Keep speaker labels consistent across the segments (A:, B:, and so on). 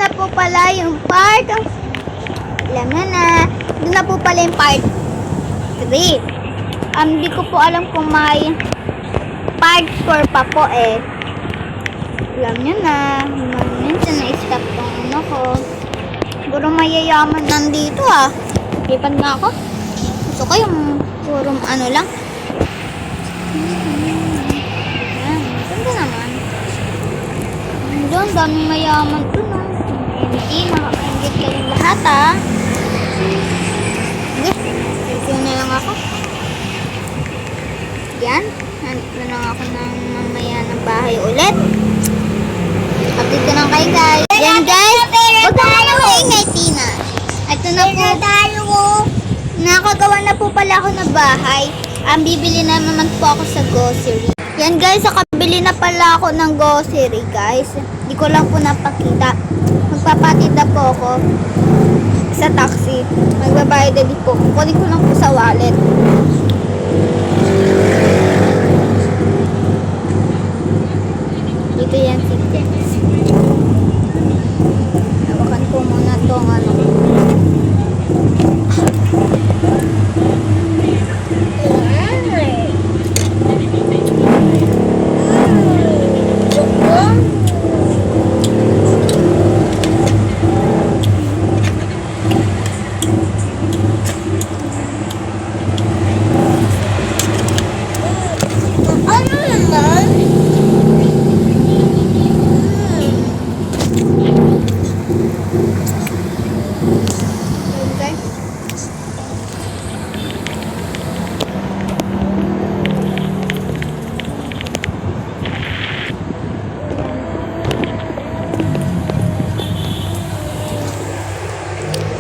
A: na po pala yung part. Alam na. Doon na po pala yung part 3. Hindi ko po alam kung may part 4 pa po eh. Alam nyo na. Minsan na-stop tong ano ko. Siguro mayayaman nandito ah. Lipad nga ako. Gusto ko yung puro ano lang. Ayan. Ganda naman. Doon, daming mayaman doon ah. Hindi, nakakaingit kayong lahat ah. Sige, review na lang ako. Yan. Nandito na lang ako ng mamaya ng bahay ulit. Update ko lang kayo guys. Yan guys. Huwag ka na maingay, Tina. Ito na po. Nakagawa na po pala ako ng bahay. Bibili na naman po ako sa grocery. Yan guys, nakabili na pala ako ng grocery guys. Hindi ko lang po napakita. Magpapatida po ako sa taxi. Magbabayad din po. Kunin ko lang po sa wallet. Dito yan si Jens. Hawakan ko muna itong ano.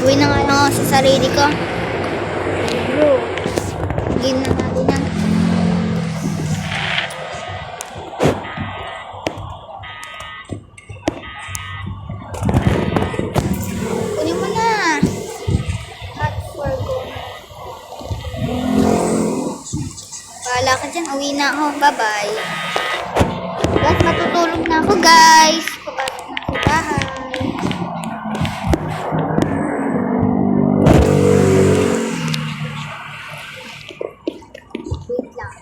A: Uwi na nga lang ako sa sarili ko. Bro, game na natin yan. Kunin mo na. Hot for go. Bahala ka dyan. Uwi na ako. Bye-bye. Guys, matutulog na ako guys. Papasok na ako sa bahay.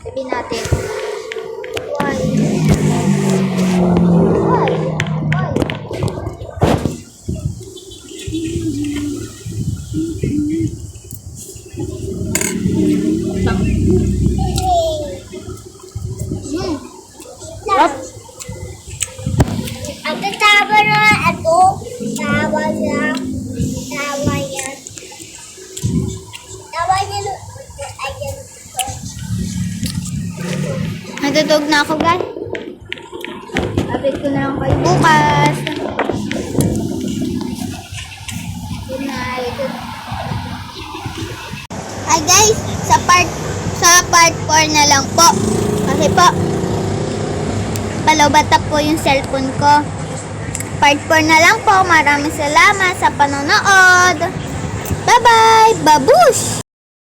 A: Sabihin natin. Why? Why? Why? What?
B: Ang tatawa na ito. Tawa siya. Tawa yan. Tawa niya. Ayan.
A: Natutog na ako guys. Update ko na lang kayo bukas. Good night. Hi guys, sa part 4 na lang po. Kasi po palobata po yung cellphone ko. Part 4 na lang po. Maraming salamat sa panonood. Bye bye. Babush.